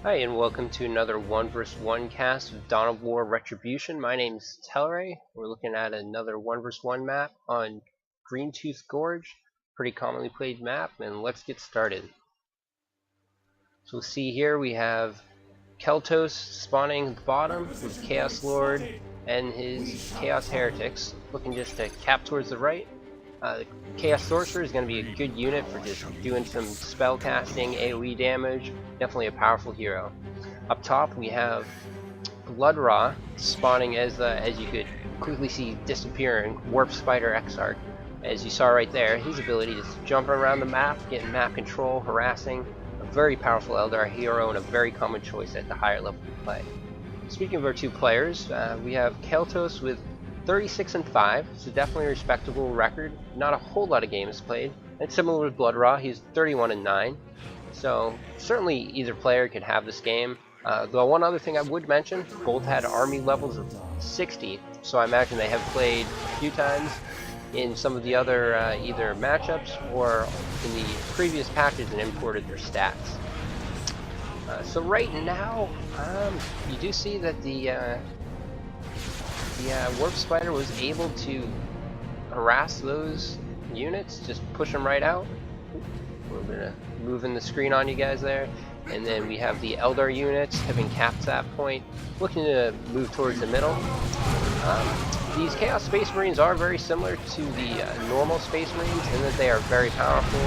Hi, and welcome to another 1 vs 1 cast of Dawn of War Retribution. My name's Telray. We're looking at another 1 vs 1 map on Greentooth Gorge. Pretty commonly played map, and let's get started. So we'll see here we have Caeltos spawning at the bottom with Chaos Lord and his Chaos Heretics, looking just to cap towards the right. The Chaos Sorcerer is going to be a good unit for just doing some spell casting, AoE damage. Definitely a powerful hero. Up top we have Bloodra spawning as you could quickly see disappearing Warp Spider Exarch. As you saw right there, his ability is jumping around the map, getting map control, harassing. A very powerful Eldar hero and a very common choice at the higher level of play. Speaking of our two players, we have Caeltos with 36 and 5, so definitely a respectable record. Not a whole lot of games played. And similar with Bloodra, he's 31 and 9. So certainly either player could have this game. Though one other thing I would mention, both had army levels of 60, so I imagine they have played a few times in some of the other either matchups or in the previous patches and imported their stats. So right now, you do see that the Warp Spider was able to harass those units, just push them right out. A little bit of moving the screen on you guys there. And then we have the Eldar units having capped that point, looking to move towards the middle. These Chaos Space Marines are very similar to the normal Space Marines in that they are very powerful,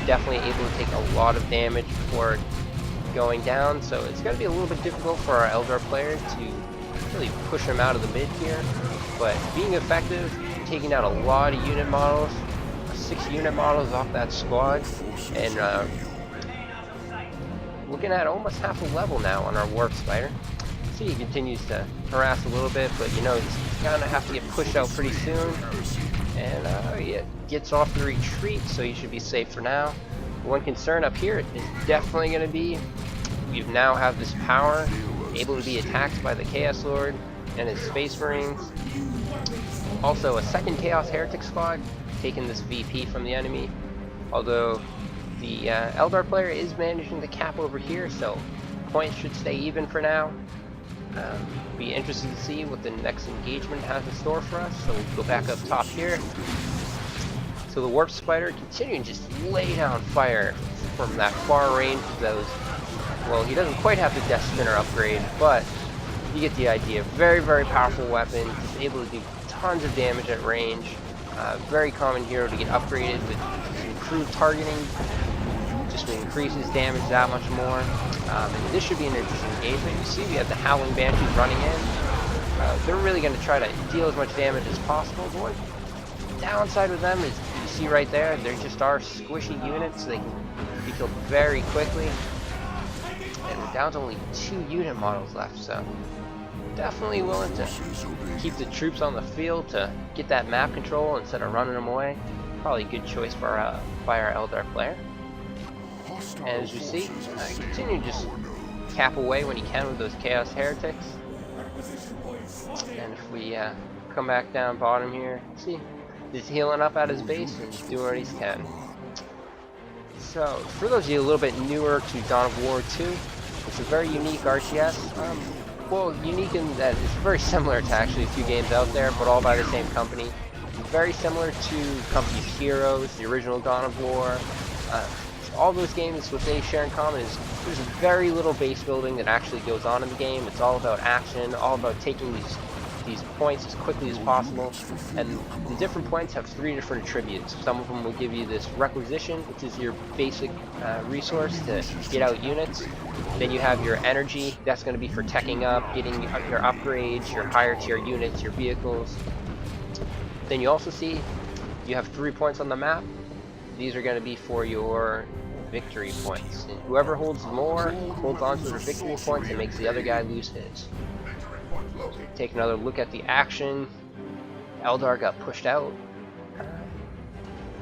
definitely able to take a lot of damage before going down, so it's going to be a little bit difficult for our Eldar player to really push them out of the mid here, but being effective, taking out a lot of unit models, 6 unit models off that squad, and looking at almost half a level now on our Warp Spider. See, he continues to harass a little bit, but you know he's gonna have to get pushed out pretty soon, and he gets off the retreat, so he should be safe for now. One concern up here is definitely going to be we now have this power able to be attacked by the Chaos Lord and his Space Marines. Also a second Chaos Heretic squad taking this VP from the enemy, although the Eldar player is managing to cap over here, so points should stay even for now. Be interested to see what the next engagement has in store for us, so we'll go back up top here. So the Warp Spider continuing just lay down fire from that far range of those. Well, he doesn't quite have the Death Spinner upgrade, but you get the idea. Very, very powerful weapon, just able to do tons of damage at range. Very common hero to get upgraded with improved targeting, just to increase his damage that much more. And this should be an interesting engagement. You see we have the Howling Banshees running in. They're really going to try to deal as much damage as possible. The one downside with them is, you see right there, they just are squishy units, so they can be killed very quickly. And we're down to only 2 unit models left, so definitely willing to keep the troops on the field to get that map control instead of running them away. Probably a good choice for by our Eldar player. And as you see, continue to just cap away when he can with those Chaos Heretics. And if we come back down bottom here, see, he's healing up at his base and doing what he can. So, for those of you a little bit newer to Dawn of War 2, it's a very unique RTS. Well, unique in that it's very similar to actually a few games out there, but all by the same company. Very similar to company's Heroes, the original Dawn of War. All those games, what they share in common is there's very little base building that actually goes on in the game. It's all about action, all about taking these points as quickly as possible, and the different points have 3 different attributes. Some of them will give you this requisition, which is your basic resource to get out units. Then you have your energy, that's going to be for teching up, getting your upgrades, your higher tier units, your vehicles. Then you also see you have 3 points on the map. These are going to be for your victory points, and whoever holds more holds on to their victory points and makes the other guy lose his. Take another look at the action. Eldar got pushed out.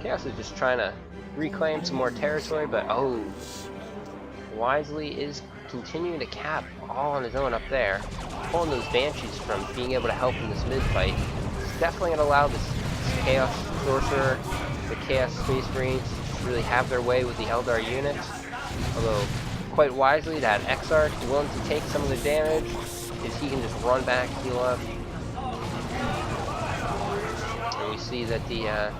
Chaos is just trying to reclaim some more territory, but wisely is continuing to cap all on his own up there, pulling those Banshees from being able to help in this mid-fight. It's definitely going to allow this Chaos Sorcerer, the Chaos Space Marines, to really have their way with the Eldar units. Although quite wisely that Exarch willing to take some of the damage, because he can just run back, heal up. And we see that the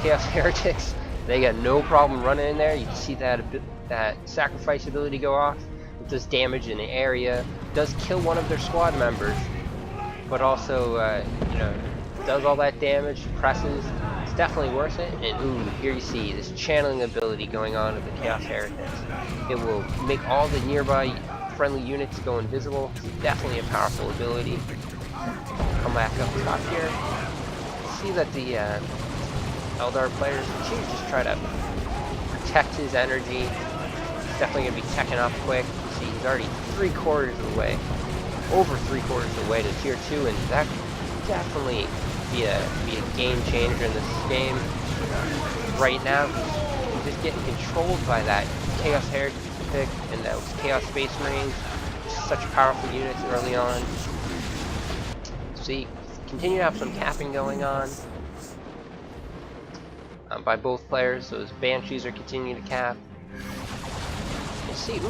Chaos Heretics, they got no problem running in there. You can see that sacrifice ability go off. It does damage in the area, does kill one of their squad members, but also you know, does all that damage, presses. It's definitely worth it. And ooh, here you see this channeling ability going on with the Chaos Heretics. It will make all the nearby friendly units go invisible. It's definitely a powerful ability. Come back up top here. See that the Eldar players continue to just try to protect his energy. He's definitely going to be teching up quick. You see, he's already 3/4 of the way, over 3/4 of the way to tier 2, and that could definitely be a game changer in this game. Right now, he's just getting controlled by that Chaos Heretic and those Chaos Space Marines. Such powerful units early on. See, continue to have some capping going on by both players. Those Banshees are continuing to cap. You see,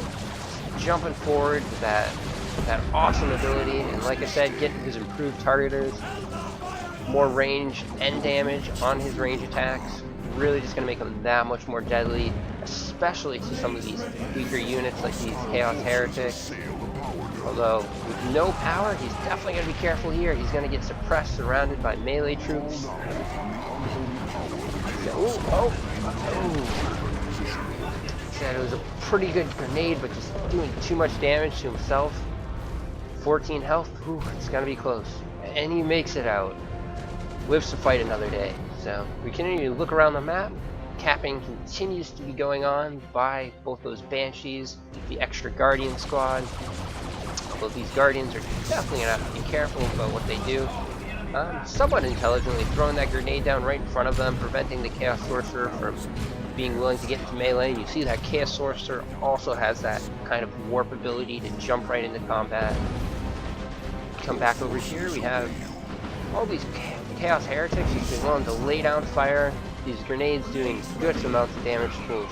jumping forward with that awesome ability, and like I said, getting his improved targeters, more range and damage on his range attacks. Really just going to make him that much more deadly, especially to some of these weaker units like these Chaos Heretics. Although, with no power, he's definitely going to be careful here. He's going to get suppressed, surrounded by melee troops. Oh. Said it was a pretty good grenade, but just doing too much damage to himself. 14 health, ooh, it's going to be close. And he makes it out. Lives to fight another day. So, we continue to look around the map. Capping continues to be going on by both those Banshees, the extra Guardian squad. Although these Guardians are definitely going to have to be careful about what they do. Somewhat intelligently throwing that grenade down right in front of them, preventing the Chaos Sorcerer from being willing to get into melee. You see that Chaos Sorcerer also has that kind of warp ability to jump right into combat. Come back over here, we have all these Chaos Heretics who've been willing to lay down fire. These grenades doing good amounts of damage to both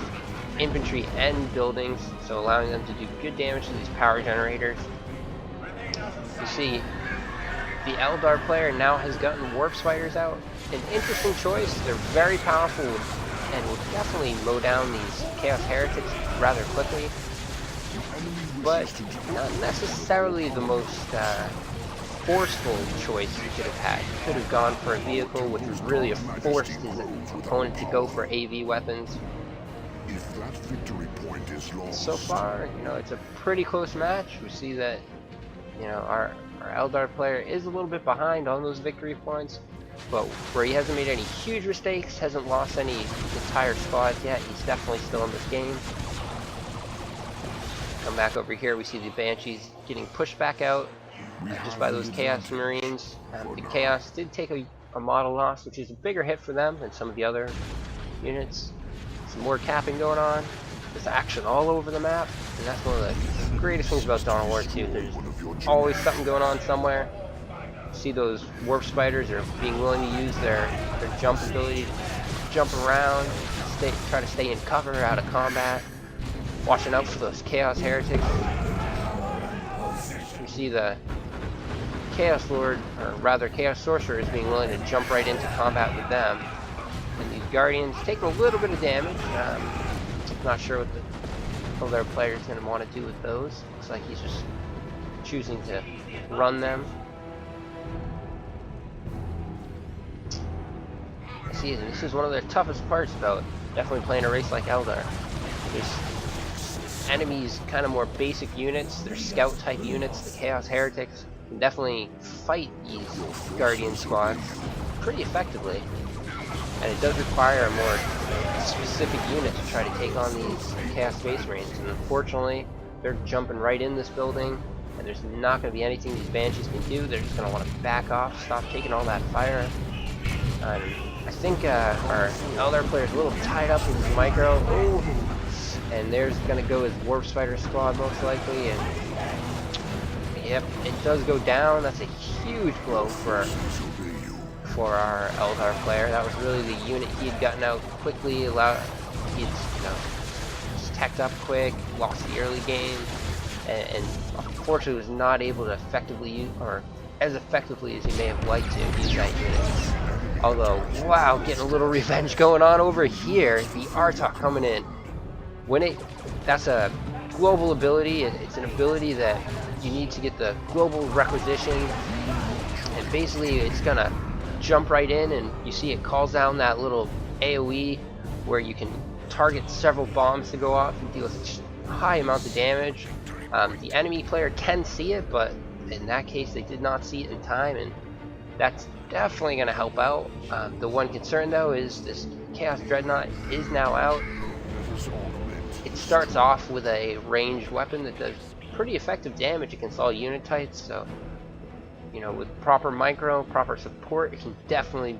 infantry and buildings, so allowing them to do good damage to these power generators. You see, the Eldar player now has gotten Warp Spiders out. An interesting choice. They're very powerful and will definitely mow down these Chaos Heretics rather quickly, but not necessarily the most forceful choice you could have had. You could have gone for a vehicle, which would really have forced his opponent to go for AV weapons. If that victory point is lost. So far, you know, it's a pretty close match. We see that, you know, our Eldar player is a little bit behind on those victory points, but where he hasn't made any huge mistakes, hasn't lost any entire squads yet, he's definitely still in this game. Come back over here, we see the Banshees getting pushed back out just by those Chaos Marines. The Chaos did take a model loss, which is a bigger hit for them than some of the other units. Some more capping going on. There's action all over the map, and that's one of the greatest things about Dawn of War 2. There's always something going on somewhere. See those Warp Spiders are being willing to use their jump ability to jump around, try to stay in cover out of combat. Watching out for those Chaos Heretics. You see the Chaos Lord, or rather Chaos Sorcerer, is being willing to jump right into combat with them. And these Guardians taking a little bit of damage. Not sure what the other player is going to want to do with those. Looks like he's just choosing to run them. See, and this is one of the toughest parts about definitely playing a race like Eldar. There's enemies, kind of more basic units. They're scout type units. The Chaos Heretics can definitely fight these Guardian squads pretty effectively. And it does require a more specific unit to try to take on these Chaos Space Marines. And unfortunately, they're jumping right in this building, and there's not going to be anything these Banshees can do. They're just going to want to back off, stop taking all that fire. I think our Eldar player is a little tied up with his micro. Ooh. And there's going to go his Warp Spider squad most likely. And yep, it does go down. That's a huge blow for our Eldar player. That was really the unit he had gotten out quickly. He'd, you know, just teched up quick, lost the early game, and unfortunately was not able to effectively use, or as effectively as he may have liked to, use that unit. Although, wow, getting a little revenge going on over here. The Artok coming in. That's a global ability. It's an ability that you need to get the global requisition, and basically it's gonna jump right in, and you see it calls down that little AoE where you can target several bombs to go off and deal a high amount of damage. The enemy player can see it, but in that case they did not see it in time, and that's definitely going to help out. The one concern though is this Chaos Dreadnought is now out. It starts off with a ranged weapon that does pretty effective damage against all unit types, so you know, with proper micro, proper support, it can definitely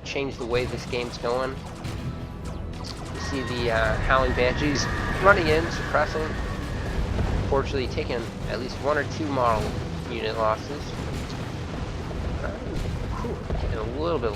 change the way this game's going. You see the Howling Banshees running in, suppressing. Unfortunately, taking at least 1 or 2 model unit losses. Getting a little bit